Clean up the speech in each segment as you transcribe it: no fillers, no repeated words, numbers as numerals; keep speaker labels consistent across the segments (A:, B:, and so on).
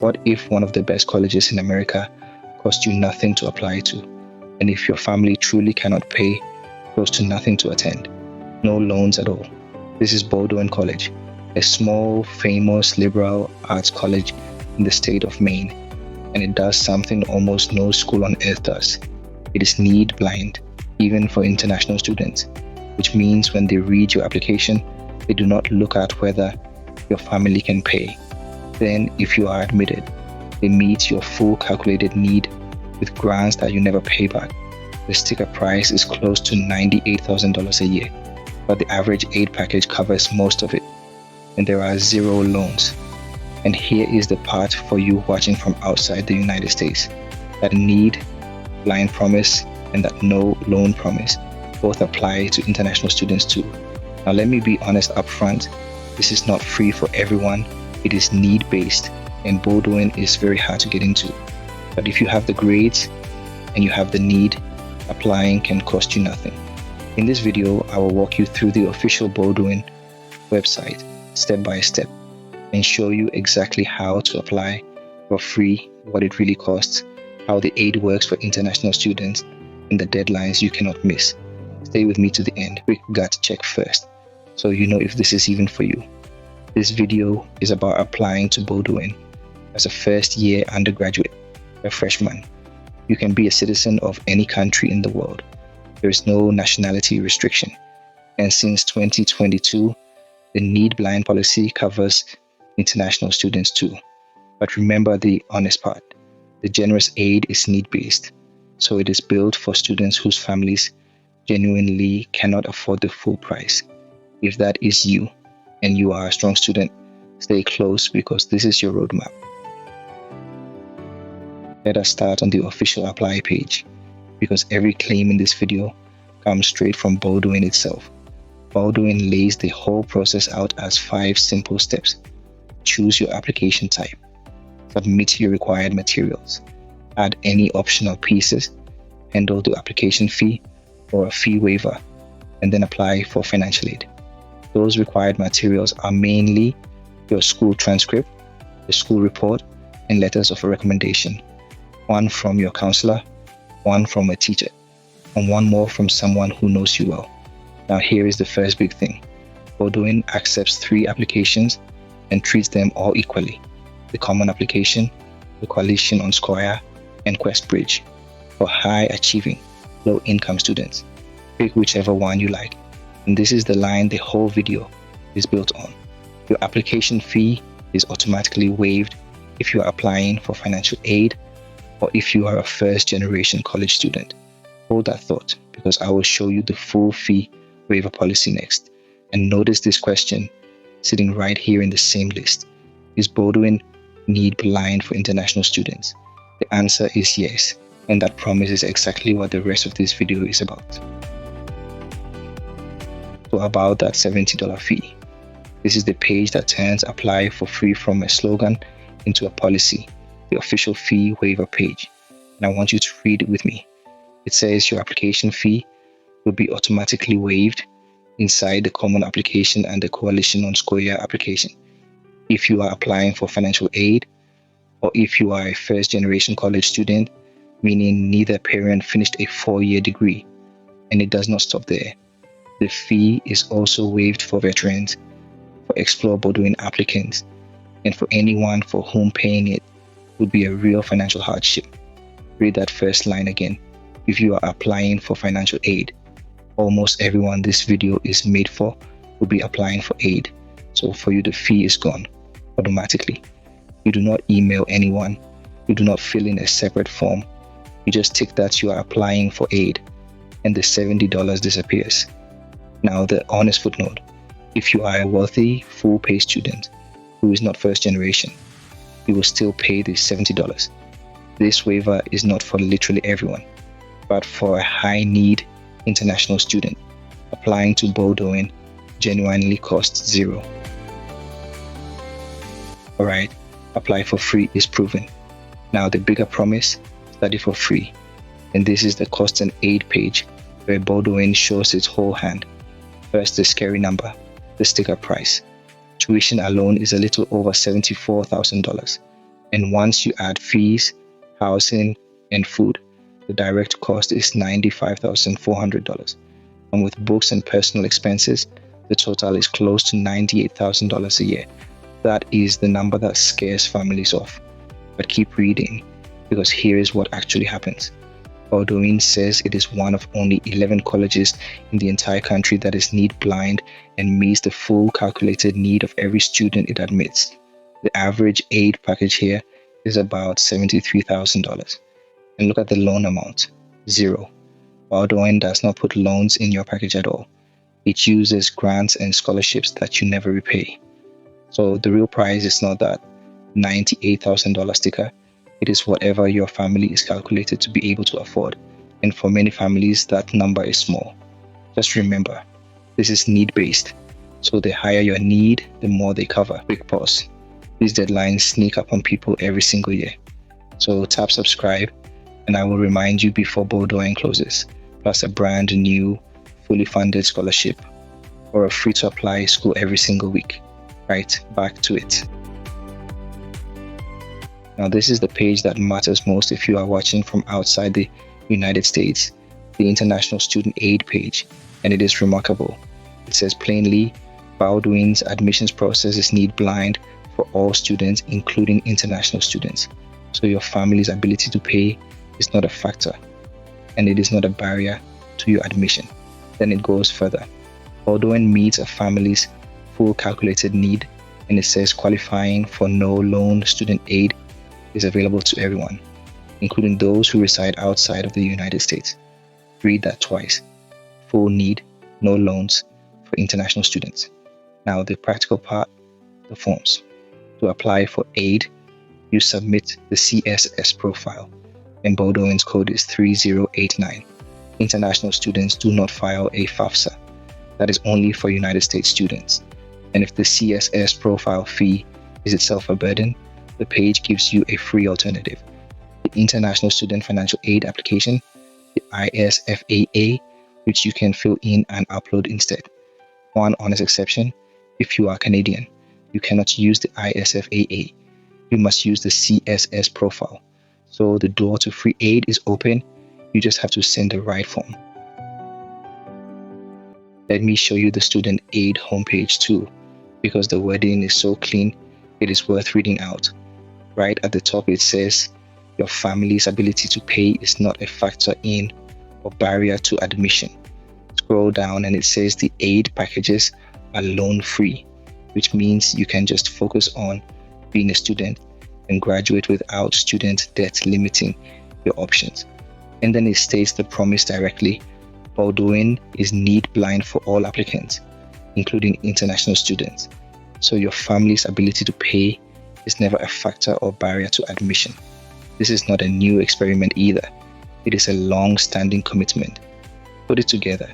A: What if one of the best colleges in America costs you nothing to apply to? And if your family truly cannot pay, close to nothing to attend? No loans at all. This is Bowdoin College, a small, famous liberal arts college in the state of Maine. And it does something almost no school on earth does. It is need blind, even for international students, which means when they read your application, they do not look at whether your family can pay. Then, if you are admitted, they meet your full calculated need with grants that you never pay back. The sticker price is close to $98,000 a year, but the average aid package covers most of it, and there are 0 loans. And here is the part for you watching from outside the United States: that need, blind promise, and that no loan promise both apply to international students too. Now let me be honest up front, this is not free for everyone. It is need-based, and Bowdoin is very hard to get into. But if you have the grades and you have the need, applying can cost you nothing. In this video, I will walk you through the official Bowdoin website step by step and show you exactly how to apply for free, what it really costs, how the aid works for international students, and the deadlines you cannot miss. Stay with me to the end. Quick gut check first, so you know if this is even for you. This video is about applying to Bowdoin as a first-year undergraduate, a freshman. You can be a citizen of any country in the world. There is no nationality restriction. And since 2022, the need blind policy covers international students too. But remember the honest part. The generous aid is need-based, so it is built for students whose families genuinely cannot afford the full price. If that is you, and you are a strong student, stay close because this is your roadmap. Let us start on the official apply page, because every claim in this video comes straight from Bowdoin itself. Bowdoin lays the whole process out as 5 simple steps. Choose your application type, submit your required materials, add any optional pieces, handle the application fee or a fee waiver, and then apply for financial aid. Those required materials are mainly your school transcript, the school report, and letters of recommendation. 1 from your counselor, 1 from a teacher, and 1 more from someone who knows you well. Now here is the first big thing. Bowdoin accepts 3 applications and treats them all equally: the common application, the coalition on Scoir, and QuestBridge for high achieving, low income students. Pick whichever one you like. And this is the line the whole video is built on. Your application fee is automatically waived if you are applying for financial aid or if you are a first-generation college student. Hold that thought, because I will show you the full fee waiver policy next. And notice this question sitting right here in the same list: is Bowdoin need blind for international students? The answer is yes, and that promise is exactly what the rest of this video is about. So about that $70 fee. This is the page that turns apply for free from a slogan into a policy, the official fee waiver page. And I want you to read it with me. It says your application fee will be automatically waived inside the common application and the coalition on Scoir application if you are applying for financial aid, or if you are a first-generation college student, meaning neither parent finished a 4-year degree. And it does not stop there. The fee is also waived for veterans, for Explore Bowdoin applicants, and for anyone for whom paying it would be a real financial hardship. Read that first line again. If you are applying for financial aid, almost everyone this video is made for will be applying for aid. So for you, the fee is gone automatically. You do not email anyone. You do not fill in a separate form. You just tick that you are applying for aid, and the $70 disappears. Now the honest footnote: if you are a wealthy, full-pay student who is not first generation, you will still pay the $70. This waiver is not for literally everyone, but for a high-need international student, applying to Bowdoin genuinely costs $0. Alright, apply for free is proven. Now the bigger promise: study for free. And this is the cost and aid page where Bowdoin shows its whole hand. First, the scary number, the sticker price. Tuition alone is a little over $74,000. And once you add fees, housing, and food, the direct cost is $95,400. And with books and personal expenses, the total is close to $98,000 a year. That is the number that scares families off. But keep reading, because here is what actually happens. Bowdoin says it is one of only 11 colleges in the entire country that is need blind and meets the full calculated need of every student it admits. The average aid package here is about $73,000. And look at the loan amount, zero. Bowdoin does not put loans in your package at all. It uses grants and scholarships that you never repay. So the real price is not that $98,000 sticker. It is whatever your family is calculated to be able to afford. And for many families, that number is small. Just remember, this is need-based. So the higher your need, the more they cover. Quick pause. These deadlines sneak up on people every single year. So tap subscribe, and I will remind you before Bowdoin closes, plus a brand new, fully funded scholarship or a free-to-apply school every single week. Right, back to it. Now, this is the page that matters most if you are watching from outside the United States, the International Student Aid page, and it is remarkable. It says plainly, Bowdoin's admissions process is need blind for all students, including international students. So your family's ability to pay is not a factor, and it is not a barrier to your admission. Then it goes further. Bowdoin meets a family's full calculated need, and it says qualifying for no loan student aid is available to everyone, including those who reside outside of the United States. Read that twice. Full need, no loans for international students. Now the practical part, the forms. To apply for aid, you submit the CSS profile, and Bowdoin's code is 3089. International students do not file a FAFSA. That is only for United States students. And if the CSS profile fee is itself a burden, the page gives you a free alternative. The International Student Financial Aid Application, the ISFAA, which you can fill in and upload instead. One honest exception, if you are Canadian, you cannot use the ISFAA. You must use the CSS profile. So the door to free aid is open. You just have to send the right form. Let me show you the student aid homepage too, because the wording is so clean, it is worth reading out. Right at the top it says, your family's ability to pay is not a factor in or barrier to admission. Scroll down and it says the aid packages are loan free, which means you can just focus on being a student and graduate without student debt limiting your options. And then it states the promise directly. Bowdoin is need blind for all applicants, including international students. So your family's ability to pay is never a factor or barrier to admission. This is not a new experiment either. It is a long-standing commitment. Put it together.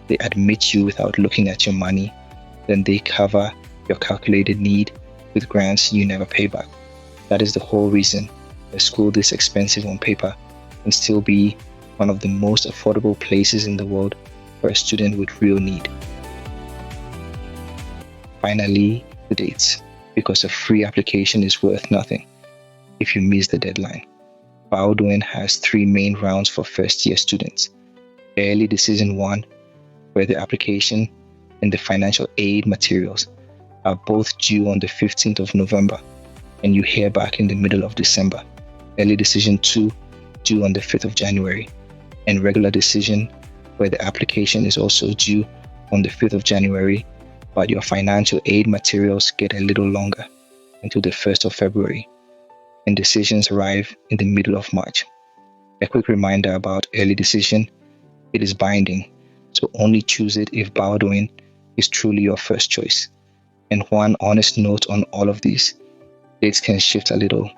A: They admit you without looking at your money, then they cover your calculated need with grants you never pay back. That is the whole reason a school this expensive on paper can still be one of the most affordable places in the world for a student with real need. Finally, the dates, because a free application is worth nothing if you miss the deadline. Bowdoin has 3 main rounds for first-year students. Early Decision 1, where the application and the financial aid materials are both due on the 15th of November, and you hear back in the middle of December. Early Decision 2, due on the 5th of January, and Regular Decision, where the application is also due on the 5th of January, but your financial aid materials get a little longer until the 1st of February, and decisions arrive in the middle of March. A quick reminder about Early Decision: it is binding, so only choose it if Bowdoin is truly your first choice. And one honest note on all of these, dates can shift a little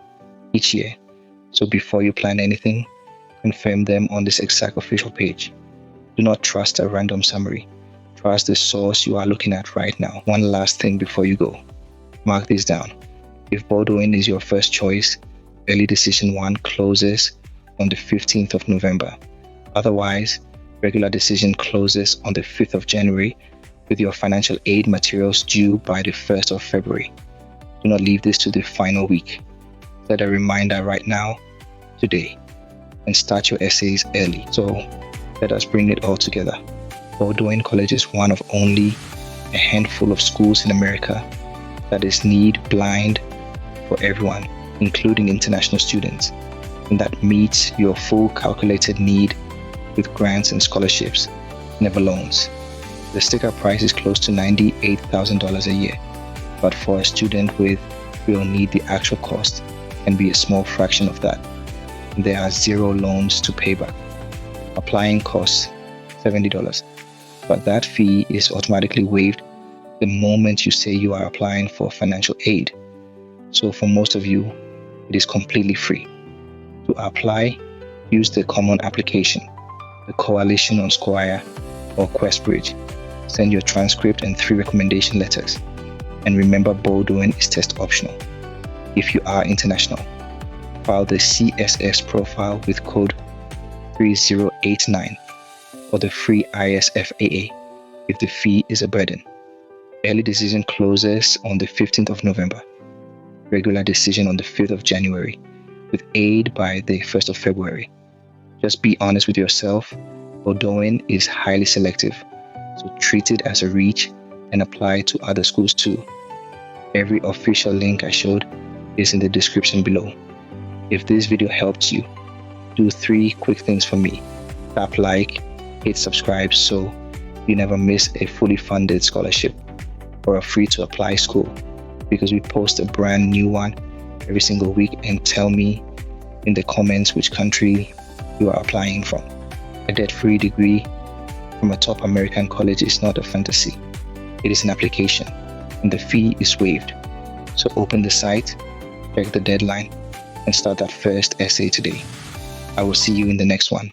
A: each year, so before you plan anything, confirm them on this exact official page. Do not trust a random summary. Trust the source you are looking at right now. One last thing before you go. Mark this down. If Bowdoin is your first choice, Early Decision 1 closes on the 15th of November. Otherwise, Regular Decision closes on the 5th of January with your financial aid materials due by the 1st of February. Do not leave this to the final week. Set a reminder right now, today, and start your essays early. So let us bring it all together. Bowdoin College is one of only a handful of schools in America that is need blind for everyone, including international students, and that meets your full calculated need with grants and scholarships, never loans. The sticker price is close to $98,000 a year, but for a student with real need, the actual cost can be a small fraction of that. There are 0 loans to pay back. Applying costs $70, but that fee is automatically waived the moment you say you are applying for financial aid. So for most of you, it is completely free. To apply, use the common application, the Coalition on Scoir or QuestBridge. Send your transcript and 3 recommendation letters. And remember, Bowdoin is test optional. If you are international, file the CSS profile with code 3089 or the free ISFAA if the fee is a burden. Early decision closes on the 15th of November. Regular decision on the 5th of January, with aid by the 1st of February. Just be honest with yourself. Bowdoin is highly selective, so treat it as a reach and apply to other schools too. Every official link I showed is in the description below. If this video helped you, do 3 quick things for me. Tap like, hit subscribe so you never miss a fully funded scholarship or a free to apply school, because we post a brand new one every single week. And tell me in the comments which country you are applying from. A debt-free degree from a top American college is not a fantasy. It is an application, and the fee is waived. So open the site, check the deadline, and start that first essay today. I will see you in the next one.